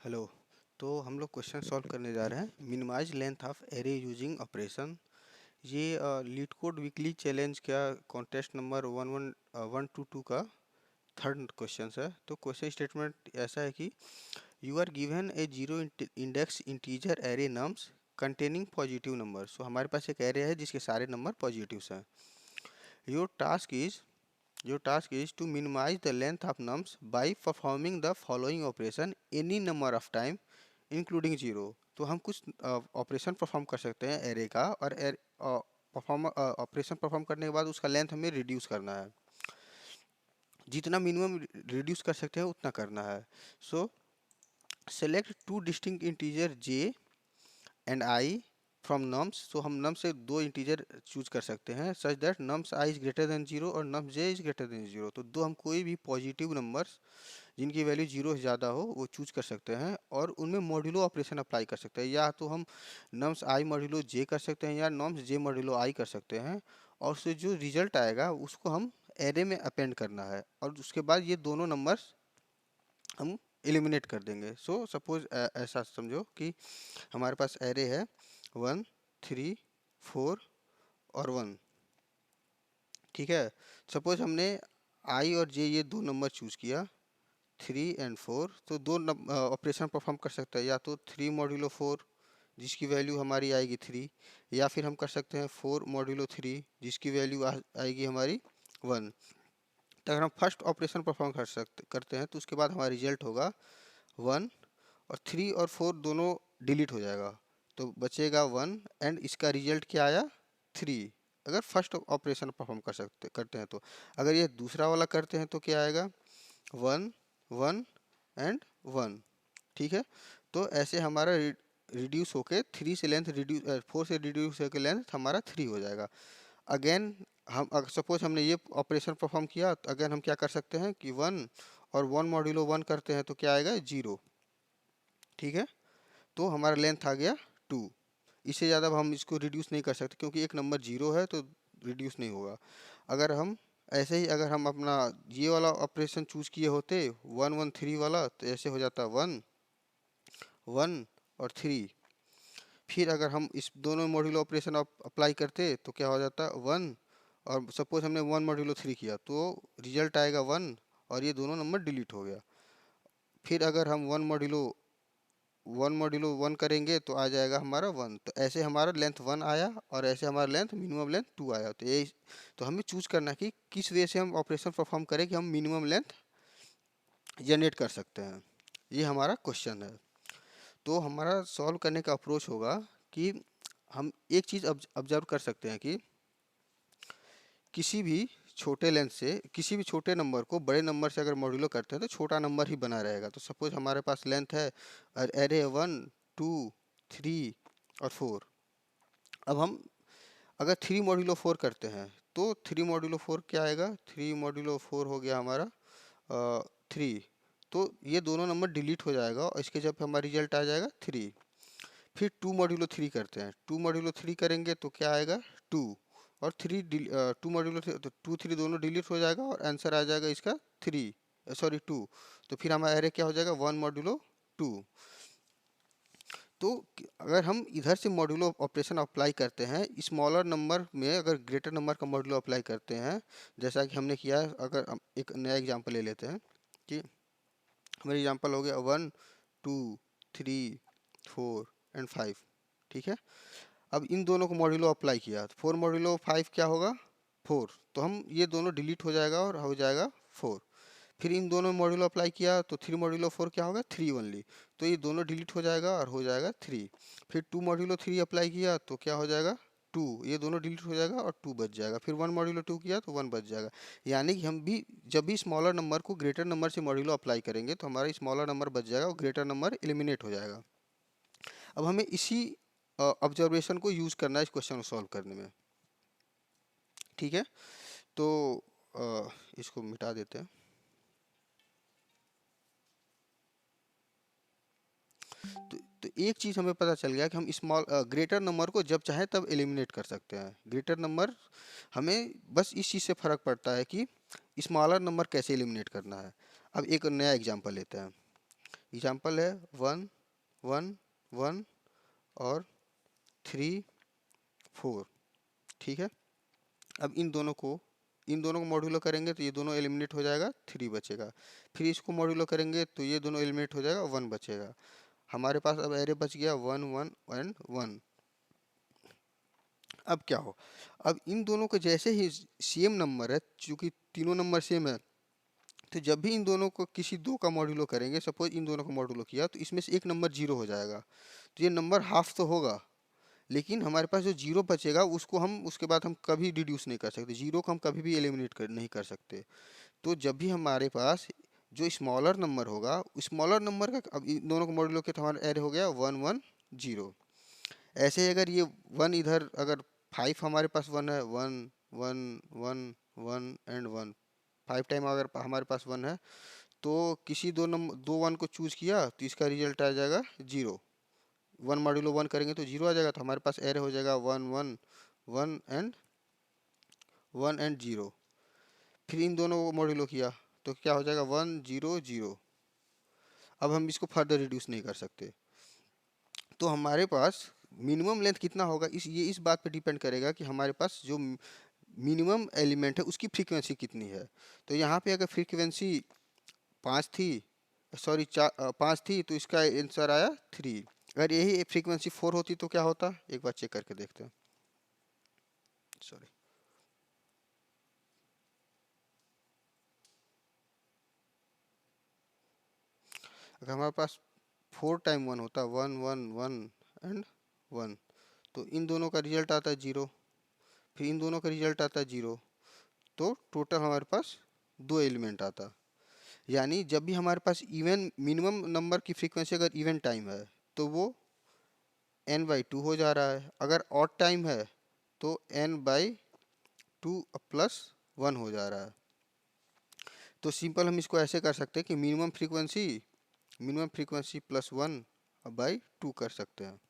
Hello. तो हम लोग क्वेश्चन सॉल्व करने जा रहे हैं minimise length of array using operation. ये लीड कोड वीकली चैलेंज का कॉन्टेस्ट नंबर 12122 का थर्ड क्वेश्चन है। तो क्वेश्चन स्टेटमेंट ऐसा है कि you are given a zero index integer array nums containing positive number. So हमारे पास एक एरे है जिसके सारे नंबर पॉजिटिव्स हैं। Your task is Your task is to minimize the length of nums by performing the following operation any number of time including zero। तो हम कुछ ऑपरेशन परफॉर्म कर सकते हैं एरे का, और ऑपरेशन परफॉर्म करने के बाद उसका लेंथ हमें रिड्यूस करना है। जितना मिनिमम रिड्यूस कर सकते हैं उतना करना है। So select two distinct integer j and i from nums. So हम नम्स से दो इंटीजर चूज कर सकते हैं such that nums i is greater than zero और nums j is greater than zero. तो दो हम कोई भी पॉजिटिव नंबर्स जिनकी वैल्यू जीरो से ज़्यादा हो वो चूज कर सकते हैं और उनमें मॉड्यूलो ऑपरेशन अप्लाई कर सकते हैं। या तो हम नम्स आई मॉड्यूलो जे कर सकते हैं या नम्स जे मॉड्यूलो आई कर सकते हैं, और उससे जो रिजल्ट आएगा उसको हम एरे में अपेंड करना है और उसके बाद ये दोनों नंबर्स हम एलिमिनेट कर देंगे। सो सपोज ऐसा समझो कि हमारे पास एरे है 1 3 4 और 1। ठीक है। सपोज हमने आई और जे ये दो नंबर चूज किया 3 एंड 4। तो दो ऑपरेशन परफॉर्म कर सकते हैं, या तो 3 मॉड्यूलो 4 जिसकी वैल्यू हमारी आएगी 3, या फिर हम कर सकते हैं 4 मॉड्यूलो 3 जिसकी वैल्यू आएगी हमारी 1। तो अगर हम फर्स्ट ऑपरेशन परफॉर्म करते हैं तो उसके बाद हमारा रिजल्ट होगा 1, और 3 और 4 दोनों डिलीट हो जाएगा तो बचेगा 1, एंड इसका रिजल्ट क्या आया 3। अगर फर्स्ट ऑपरेशन परफॉर्म करते हैं तो अगर ये दूसरा वाला करते हैं तो क्या आएगा 1 1 एंड 1। ठीक है। तो ऐसे हमारा रिड्यूस होके 3 से लेंथ रिड्यूस 4 से रिड्यूस होकर लेंथ हमारा 3 हो जाएगा। अगेन हम सपोज हमने ये ऑपरेशन परफॉर्म किया तो अगेन हम क्या कर सकते हैं कि 1 और 1 मॉड्यूलो 1 करते हैं तो क्या आएगा 0। ठीक है। तो हमारा लेंथ आ गया 2। इससे ज़्यादा हम इसको रिड्यूस नहीं कर सकते क्योंकि एक नंबर 0 है तो रिड्यूस नहीं होगा। अगर हम ऐसे ही अगर हम अपना ये वाला ऑपरेशन चूज किए होते 1 1 3 वाला तो ऐसे हो जाता 1 1 और 3। फिर अगर हम इस दोनों मॉड्यूलो ऑपरेशन अप्लाई करते तो क्या हो जाता 1, और सपोज हमने 1 मॉड्यूलो 3 किया तो रिजल्ट आएगा 1 और ये दोनों नंबर डिलीट हो गया। फिर अगर हम 1 करेंगे तो आ जाएगा हमारा 1। तो ऐसे हमारा लेंथ 1 आया और ऐसे हमारा लेंथ मिनिमम लेंथ 2 आया। तो ये तो हमें चूज करना है कि किस वे से हम ऑपरेशन परफॉर्म करें कि हम मिनिमम लेंथ जनरेट कर सकते हैं। ये हमारा क्वेश्चन है। तो हमारा सॉल्व करने का अप्रोच होगा कि हम एक चीज़ ऑब्जर्व कर सकते हैं कि किसी भी छोटे लेंथ से किसी भी छोटे नंबर को बड़े नंबर से अगर मॉड्यूलो करते हैं तो छोटा नंबर ही बना रहेगा। तो सपोज हमारे पास लेंथ है एरे 1 2 3 और 4। अब हम अगर 3 मॉड्यूलो 4 करते हैं तो 3 मॉड्यूलो 4 क्या आएगा 3 मॉड्यूलो 4 हो गया हमारा 3। तो ये दोनों नंबर डिलीट हो जाएगा और इसके जब हमारा रिजल्ट आ जाएगा 3। फिर 2 मॉड्यूलो 3 करते हैं 2 मॉड्यूलो 3 करेंगे तो क्या आएगा 2, और 2 मॉड्यूलो तो 2 3 दोनों डिलीट हो जाएगा और आंसर आ जाएगा इसका 3 सॉरी 2। तो फिर हमारा एरे क्या हो जाएगा 1 मॉड्यूलो 2। तो अगर हम इधर से मॉड्यूलो ऑपरेशन अप्लाई करते हैं स्मॉलर नंबर में, अगर ग्रेटर नंबर का मॉड्यूलो अप्लाई करते हैं जैसा कि हमने किया है। अगर हम एक नया एग्जांपल ले लेते हैं कि हमारा एग्जांपल हो गया 1 2 3 4 एंड 5। ठीक है। अब इन दोनों को मॉड्यूलो अप्लाई किया तो 4 मॉड्यूलो 5 क्या होगा 4। तो हम ये दोनों डिलीट हो जाएगा और हो जाएगा 4। फिर इन दोनों मॉड्यूलो अप्लाई किया तो 3 मॉड्यूलो 4 क्या होगा 3 ओनली। तो ये दोनों डिलीट हो जाएगा और हो जाएगा 3। फिर 2 मॉड्यूलो 3 अप्लाई किया तो क्या हो जाएगा 2। ये दोनों डिलीट हो जाएगा और 2 बच जाएगा। फिर 1 मॉड्यूलो 2 किया तो 1 बच जाएगा। यानी कि हम भी जब भी स्मॉलर नंबर को ग्रेटर नंबर से मॉड्यूलो अप्लाई करेंगे तो हमारा स्मॉलर नंबर बच जाएगा और ग्रेटर नंबर एलिमिनेट हो जाएगा। अब हमें इसी ऑब्जर्वेशन को यूज़ करना है इस क्वेश्चन को सॉल्व करने में। ठीक है। तो इसको मिटा देते हैं। तो एक चीज़ हमें पता चल गया कि हम ग्रेटर नंबर को जब चाहे तब एलिमिनेट कर सकते हैं। ग्रेटर नंबर हमें बस इस चीज़ से फ़र्क पड़ता है कि स्मॉलर नंबर कैसे एलिमिनेट करना है। अब एक नया एग्जांपल लेते हैं एग्जाम्पल है 1 1 1 और 3 4। ठीक है, अब इन दोनों को मॉड्यूलो करेंगे तो ये दोनों एलिमिनेट हो जाएगा, 3 बचेगा। फिर इसको मॉड्यूलो करेंगे तो ये दोनों एलिमिनेट हो जाएगा, 1 बचेगा। हमारे पास अब एरे बच गया 1 1 एंड 1। अब क्या हो, अब इन दोनों को जैसे ही सेम नंबर है, चूंकि तीनों नंबर सेम है, तो जब भी इन दोनों को किसी दो का मॉड्यूलो करेंगे, सपोज इन दोनों का मॉड्यूलो किया तो इसमें से एक नंबर जीरो हो जाएगा, तो ये नंबर हाफ तो होगा, लेकिन हमारे पास जो जीरो बचेगा उसको हम उसके बाद हम कभी डिड्यूस नहीं कर सकते, जीरो को हम कभी भी एलिमिनेट नहीं कर सकते। तो जब भी हमारे पास जो स्मॉलर नंबर होगा, स्मॉलर नंबर का अब इन दोनों को मॉड्यूलो किया तो हमारा एरे हो गया 1 1 0। ऐसे ही अगर ये 1 इधर, अगर 5 हमारे पास 1 है, 1 1 1 1 एंड 1, 5 टाइम अगर हमारे पास 1 है, तो किसी दो 1 को चूज किया तो इसका रिजल्ट आ जाएगा 0। 1 मॉड्यूलो 1 करेंगे तो 0 आ जाएगा, तो हमारे पास एरे हो जाएगा 1 1 1 एंड 0। फिर इन दोनों को मॉड्यूलो किया तो क्या हो जाएगा 1 0 0। अब हम इसको फर्दर रिड्यूस नहीं कर सकते, तो हमारे पास मिनिमम लेंथ कितना होगा, ये इस बात पे डिपेंड करेगा कि हमारे पास जो मिनिमम एलिमेंट है उसकी फ्रीक्वेंसी कितनी है। तो यहाँ पे अगर फ्रीक्वेंसी 5 थी, सॉरी 5 थी, तो इसका आंसर आया 3। अगर यही फ्रीक्वेंसी 4 होती तो क्या होता, एक बार चेक करके देखते हैं। सॉरी, अगर हमारे पास 4 टाइम 1 होता, 1 1 1 एंड 1, तो इन दोनों का रिजल्ट आता है 0, फिर इन दोनों का रिजल्ट आता है 0, तो टोटल हमारे पास 2 एलिमेंट आता। यानी जब भी हमारे पास इवन मिनिमम नंबर की फ्रीक्वेंसी अगर इवन टाइम है तो वो n/2 हो जा रहा है, अगर ऑड टाइम है तो n/2 प्लस 1 हो जा रहा है। तो सिंपल हम इसको ऐसे कर सकते हैं कि मिनिमम फ्रीक्वेंसी प्लस 1/2 कर सकते हैं।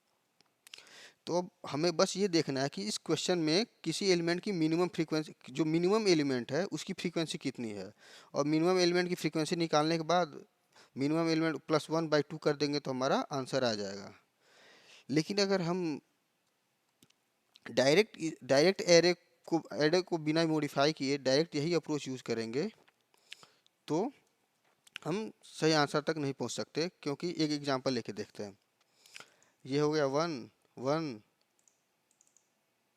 तो अब हमें बस ये देखना है कि इस क्वेश्चन में किसी एलिमेंट की मिनिमम फ्रीक्वेंसी, जो मिनिमम एलिमेंट है उसकी फ्रीक्वेंसी कितनी है, और मिनिमम एलिमेंट की फ्रीक्वेंसी निकालने के बाद मिनिमम एलिमेंट प्लस 1/2 कर देंगे तो हमारा आंसर आ जाएगा। लेकिन अगर हम डायरेक्ट एरे को बिना मॉडिफाई किए डायरेक्ट यही अप्रोच यूज़ करेंगे तो हम सही आंसर तक नहीं पहुंच सकते, क्योंकि एक एग्जांपल लेके देखते हैं। ये हो गया 1 1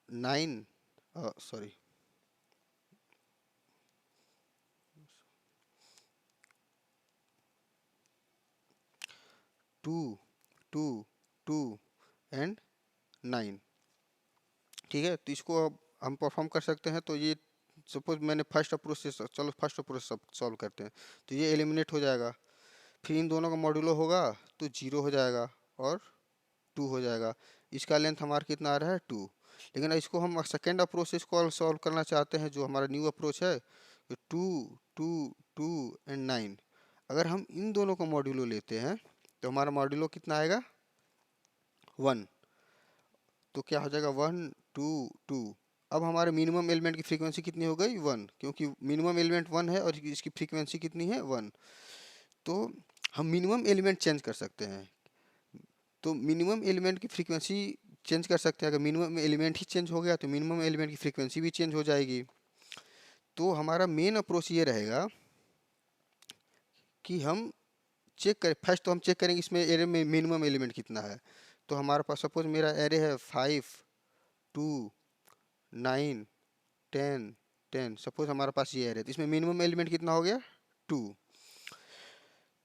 9, सॉरी 2 2 2 एंड 9। ठीक है, तो इसको अब हम परफॉर्म कर सकते हैं। तो ये सपोज मैंने फर्स्ट अप्रोच से, चलो फर्स्ट अप्रोच सॉल्व करते हैं, तो ये एलिमिनेट हो जाएगा। फिर इन दोनों का मॉड्यूलो होगा तो 0 हो जाएगा और 2 हो जाएगा। इसका लेंथ हमारा कितना आ रहा है 2। लेकिन इसको हम सेकेंड अप्रोच से इसको सॉल्व करना चाहते हैं, जो हमारा न्यू अप्रोच है, तो 2 2 2 एंड 9। अगर हम इन दोनों का मॉड्यूलो लेते हैं तो हमारा मॉड्यूलो कितना आएगा 1। तो क्या हो जाएगा 1 2 2। अब हमारे मिनिमम एलिमेंट की फ्रीक्वेंसी कितनी हो गई 1, क्योंकि मिनिमम एलिमेंट 1 है और इसकी फ्रीक्वेंसी कितनी है 1। तो हम मिनिमम एलिमेंट चेंज कर सकते हैं, तो मिनिमम एलिमेंट की फ्रीक्वेंसी चेंज कर सकते हैं। अगर मिनिमम एलिमेंट ही चेंज हो गया तो मिनिमम एलिमेंट की फ्रीक्वेंसी भी चेंज हो जाएगी। तो हमारा मेन अप्रोच ये रहेगा कि हम चेक करें, फर्स्ट तो हम चेक करेंगे इसमें एरे में मिनिमम एलिमेंट कितना है। तो हमारे पास सपोज मेरा एरे है 5 2 9 10 10, सपोज हमारे पास ये एरे, तो इसमें मिनिमम एलिमेंट कितना हो गया 2।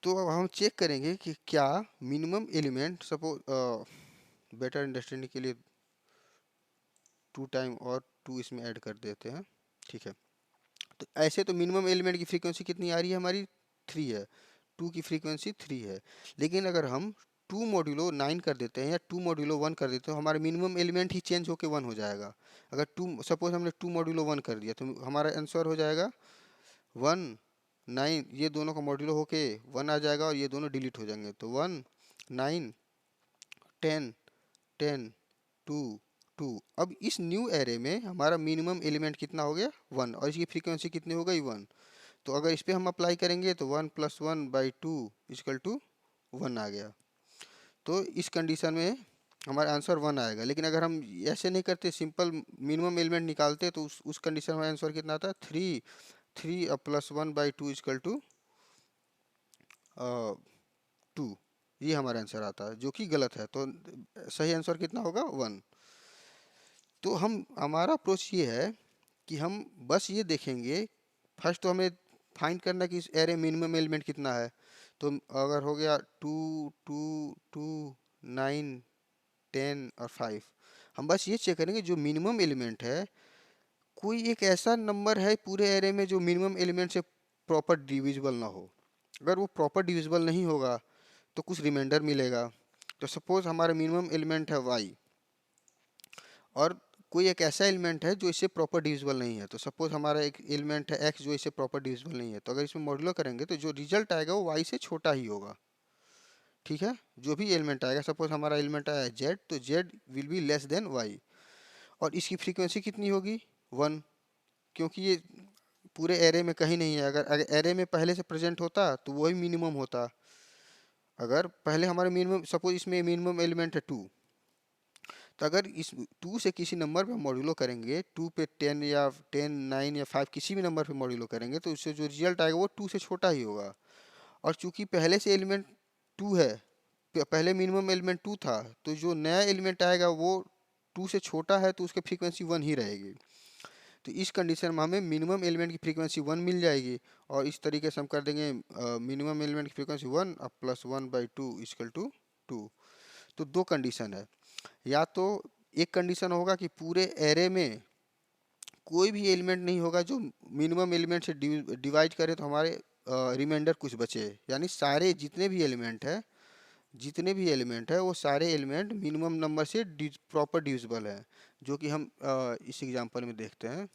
तो अब हम चेक करेंगे कि क्या minimum element, suppose better understanding के लिए 2 टाइम और 2 इसमें ऐड कर देते हैं। ठीक है, तो ऐसे तो मिनिमम एलिमेंट की फ्रीक्वेंसी कितनी आ रही है हमारी 3 है, 2 की फ्रीक्वेंसी 3 है। लेकिन अगर हम 2 मॉड्यूलो 9 कर देते हैं या 2 मॉड्यूलो 1 कर देते हैं, तो हमारा मिनिमम एलिमेंट ही चेंज होकर 1 हो जाएगा। अगर 2 सपोज हमने 2 मॉड्यूलो 1 कर दिया तो हमारा आंसर हो जाएगा 1 9। ये दोनों का मॉड्यूलो होके 1 आ जाएगा और ये दोनों डिलीट हो जाएंगे, तो 1 9 10 10 2 2। अब इस न्यू एरे में हमारा मिनिमम एलिमेंट कितना हो गया 1, और इसकी फ्रीक्वेंसी कितनी हो गई 1। तो अगर इस पर हम अप्लाई करेंगे तो 1 + 1/2 = वन आ गया। तो इस कंडीशन में हमारा आंसर वन आएगा। लेकिन अगर हम ऐसे नहीं करते, सिंपल मिनिमम एलिमेंट निकालते, तो उस कंडीशन में आंसर कितना आता है, three. Three plus one by two equal to two, ये हमारा आंसर आता है, जो कि गलत है। तो सही आंसर कितना होगा, वन। तो हमारा अप्रोच ये है कि हम बस ये देखेंगे, फर्स्ट तो हमें फाइंड करना कि इस एरे मिनिमम एलिमेंट कितना है। तो अगर हो गया टू, टू, टू, 9, 10 और 5, हम बस ये चेक करेंगे जो मिनिमम एलिमेंट है, कोई एक ऐसा नंबर है पूरे एरे में जो मिनिमम एलिमेंट से प्रॉपर डिविजिबल ना हो। अगर वो प्रॉपर डिविजिबल नहीं होगा तो कुछ रिमाइंडर मिलेगा। तो सपोज हमारा मिनिमम एलिमेंट है y, और कोई एक ऐसा एलिमेंट है जो इससे प्रॉपर डिविजिबल नहीं है। तो सपोज हमारा एक एलिमेंट है x जो इससे प्रॉपर डिविजिबल नहीं है, तो अगर इसमें मॉड्यूलो करेंगे तो जो रिजल्ट आएगा वो y से छोटा ही होगा। ठीक है, जो भी एलिमेंट आएगा, सपोज हमारा एलिमेंट आया z, तो z will be less than y, और इसकी फ्रीक्वेंसी कितनी होगी, वन, क्योंकि ये पूरे एरे में कहीं नहीं है। अगर एरे में पहले से प्रेजेंट होता तो वही मिनिमम होता। अगर पहले हमारे मिनिमम, सपोज इसमें मिनिमम एलिमेंट है टू, तो अगर इस टू से किसी नंबर पे मॉड्यूलो करेंगे, टू पे 10 या 10, 9 या 5 किसी भी नंबर पे मॉड्यूलो करेंगे, तो उससे जो रिजल्ट आएगा वो टू से छोटा ही होगा। और चूंकि पहले से एलिमेंट टू है, पहले मिनिमम एलिमेंट टू था, तो जो नया एलिमेंट आएगा वो टू से छोटा है, तो उसकी फ्रीक्वेंसी वन ही रहेगी। तो इस कंडीशन में हमें मिनिमम एलिमेंट की फ्रीक्वेंसी वन मिल जाएगी। और इस तरीके से हम कर देंगे मिनिमम एलिमेंट की फ्रीक्वेंसी वन और plus one by two equal to two. तो दो कंडीशन है, या तो एक कंडीशन होगा कि पूरे एरे में कोई भी एलिमेंट नहीं होगा जो मिनिमम एलिमेंट से डिवाइड करे तो हमारे रिमाइंडर कुछ बचे, यानी सारे जितने भी एलिमेंट है वो सारे एलिमेंट मिनिमम नंबर से प्रॉपर डिविजिबल है, जो कि हम इस एग्जांपल में देखते हैं।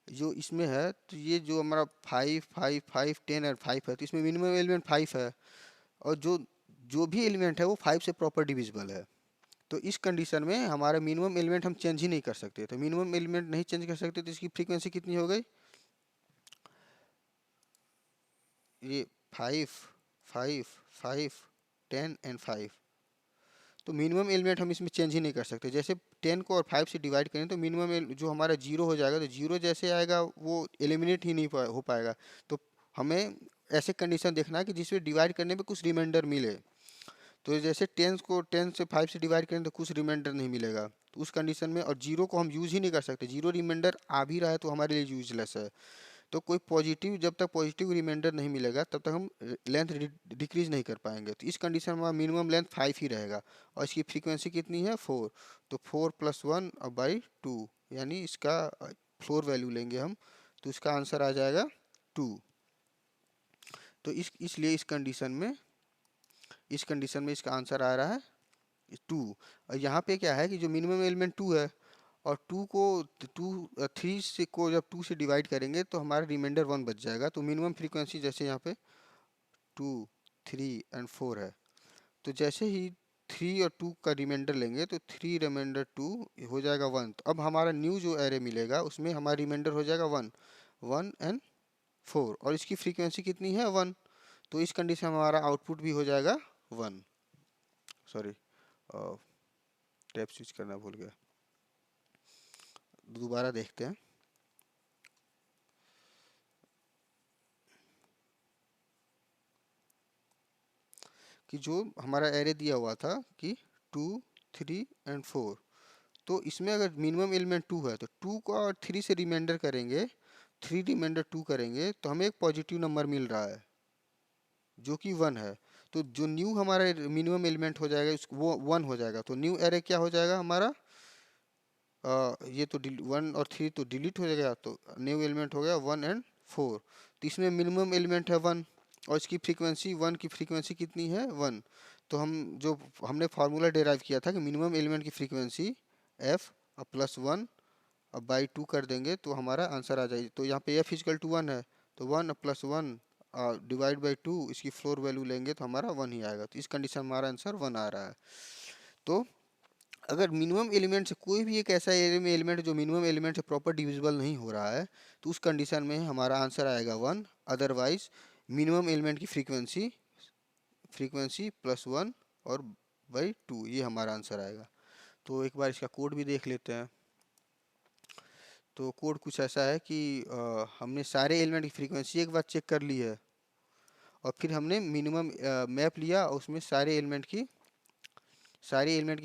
जो इसमें है, तो ये जो हमारा 5, 5, 5, 10 और 5 है, तो इसमें मिनिमम एलिमेंट 5 है, और जो जो भी एलिमेंट है वो 5 से प्रॉपर डिविजिबल है। तो इस कंडीशन में हमारा मिनिमम एलिमेंट हम चेंज ही नहीं कर सकते। तो मिनिमम एलिमेंट नहीं चेंज कर सकते, तो इसकी फ्रीक्वेंसी कितनी हो गई, ये 5, 5, 5, 10 एंड 5। तो मिनिमम एलिमेंट हम इसमें चेंज ही नहीं कर सकते। जैसे 10 को और 5 से डिवाइड करें तो मिनिमम जो हमारा जीरो हो जाएगा, तो जीरो जैसे आएगा वो एलिमिनेट ही नहीं हो पाएगा। तो हमें ऐसे कंडीशन देखना है कि जिसमें डिवाइड करने में कुछ रिमाइंडर मिले। तो जैसे 10 को 10 से 5 से डिवाइड करें तो कुछ रिमाइंडर नहीं मिलेगा, तो उस कंडीशन में, और जीरो को हम यूज ही नहीं कर सकते, जीरो रिमाइंडर आ भी रहा है तो हमारे लिए यूजलेस है। तो कोई पॉजिटिव, जब तक पॉजिटिव रिमाइंडर नहीं मिलेगा तब तक हम लेंथ डिक्रीज नहीं कर पाएंगे। तो इस कंडीशन में मिनिमम लेंथ 5 ही रहेगा, और इसकी फ्रीक्वेंसी कितनी है, 4। तो 4 प्लस वन बाई टू, यानी इसका फ्लोर वैल्यू लेंगे हम, तो इसका आंसर आ जाएगा 2। तो इसलिए इस कंडीशन में इसका आंसर आ रहा है 2। और यहाँ पे क्या है कि जो मिनिमम एलिमेंट 2 है, और थ्री से को जब 2 से डिवाइड करेंगे तो हमारा रिमाइंडर 1 बच जाएगा। तो मिनिमम फ्रीक्वेंसी जैसे यहाँ पे 2, 3 एंड 4 है, तो जैसे ही 3 और 2 का रिमाइंडर लेंगे तो 3 रिमाइंडर 2 हो जाएगा 1। तो अब हमारा न्यू जो एरे मिलेगा उसमें हमारा रिमाइंडर हो जाएगा 1, 1 एंड 4, और इसकी फ्रीक्वेंसी कितनी है, 1। तो इस कंडीशन में हमारा आउटपुट भी हो जाएगा 1। सॉरी, टैब स्विच करना भूल गया, दोबारा देखते हैं। कि जो हमारा एरे दिया हुआ था कि 2, 3 एंड 4, तो इसमें अगर मिनिमम एलिमेंट 2 है तो 2 को और 3 से रिमाइंडर करेंगे, 3 रिमाइंडर 2 करेंगे तो हमें एक पॉजिटिव नंबर मिल रहा है जो कि 1 है। तो जो न्यू हमारा मिनिमम एलिमेंट हो जाएगा वो 1 हो जाएगा। तो न्यू एरे क्या हो जाएगा हमारा, ये तो 1 और 3 तो डिलीट हो जाएगा, तो न्यू एलिमेंट हो गया 1 एंड 4। तो इसमें मिनिमम एलिमेंट है 1, और इसकी फ्रीक्वेंसी 1 की फ्रीक्वेंसी कितनी है, 1। तो हमने फार्मूला डिराइव किया था कि मिनिमम एलिमेंट की फ्रीक्वेंसी f प्लस 1 अब बाई 2 कर देंगे तो हमारा आंसर आ जाएगी। तो यहाँ पे f इजकल टू 1 है, तो 1 प्लस 1 डिवाइड बाई 2, इसकी फ्लोर वैल्यू लेंगे तो हमारा 1 ही आएगा। तो इस कंडीशन में हमारा आंसर 1 आ रहा है। तो अगर मिनिमम एलिमेंट से कोई भी एक ऐसा एरे में एलिमेंट जो मिनिमम एलिमेंट से प्रॉपर डिविजिबल नहीं हो रहा है, तो उस कंडीशन में हमारा आंसर आएगा 1। अदरवाइज मिनिमम एलिमेंट की फ्रीक्वेंसी फ्रीक्वेंसी प्लस 1 और बाई 2, ये हमारा आंसर आएगा। तो एक बार इसका कोड भी देख लेते हैं। तो कोड कुछ ऐसा है कि हमने सारे एलिमेंट की फ्रीक्वेंसी एक बार चेक कर ली है, और फिर हमने मिनिमम मैप लिया और उसमें सारे एलिमेंट की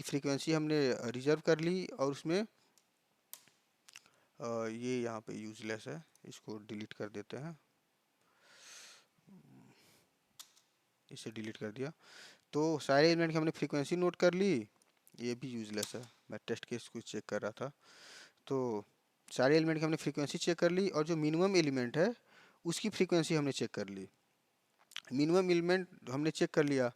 फ्रीक्वेंसी हमने रिजर्व कर ली, और उसमें ये यहाँ पे यूजलेस है, इसको डिलीट कर देते हैं, इसे डिलीट कर दिया। तो सारे एलिमेंट की हमने फ्रीक्वेंसी नोट कर ली, ये भी यूजलेस है, मैं टेस्ट केस को चेक कर रहा था। तो सारे एलिमेंट की हमने फ्रीक्वेंसी चेक कर ली, और जो मिनिमम एलिमेंट है उसकी फ्रीक्वेंसी हमने चेक कर ली। मिनिमम एलिमेंट हमने चेक कर लिया।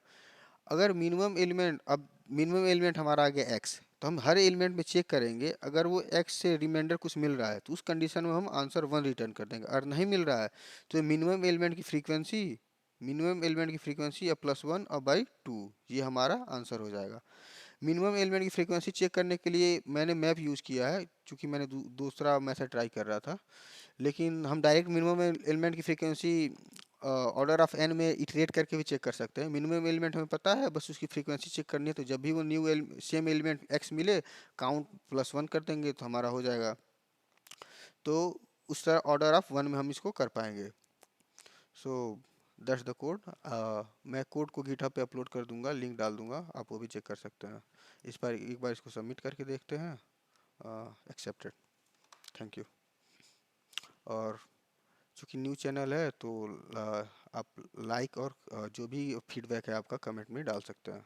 अगर मिनिमम एलिमेंट हमारा आ गया x, तो हम हर एलिमेंट में चेक करेंगे, अगर वो x से रिमाइंडर कुछ मिल रहा है तो उस कंडीशन में हम आंसर 1 रिटर्न कर देंगे, और नहीं मिल रहा है तो मिनिमम एलिमेंट की फ्रीक्वेंसी या प्लस 1 और बाई 2, ये हमारा आंसर हो जाएगा। मिनिमम एलिमेंट की फ्रीक्वेंसी चेक करने के लिए मैंने मैप यूज़ किया है, क्योंकि मैंने दूसरा मेथड ट्राई कर रहा था। लेकिन हम डायरेक्ट मिनिमम एलिमेंट की फ्रीक्वेंसी ऑर्डर ऑफ एन में इटरेट करके भी चेक कर सकते हैं। मिनिमम एलिमेंट हमें पता है, बस उसकी फ्रीक्वेंसी चेक करनी है, तो जब भी वो सेम एलिमेंट एक्स मिले, काउंट प्लस 1 कर देंगे तो हमारा हो जाएगा। तो उस तरह ऑर्डर ऑफ 1 में हम इसको कर पाएंगे। So that's the code. मैं कोड को गिटहब पे अपलोड कर दूंगा, लिंक डाल दूंगा, आप वो भी चेक कर सकते हैं। इस बार एक बार इसको सबमिट करके देखते हैं। Accepted, thank you. और चूँकि न्यू चैनल है तो आप लाइक और जो भी फीडबैक है आपका कमेंट में डाल सकते हैं।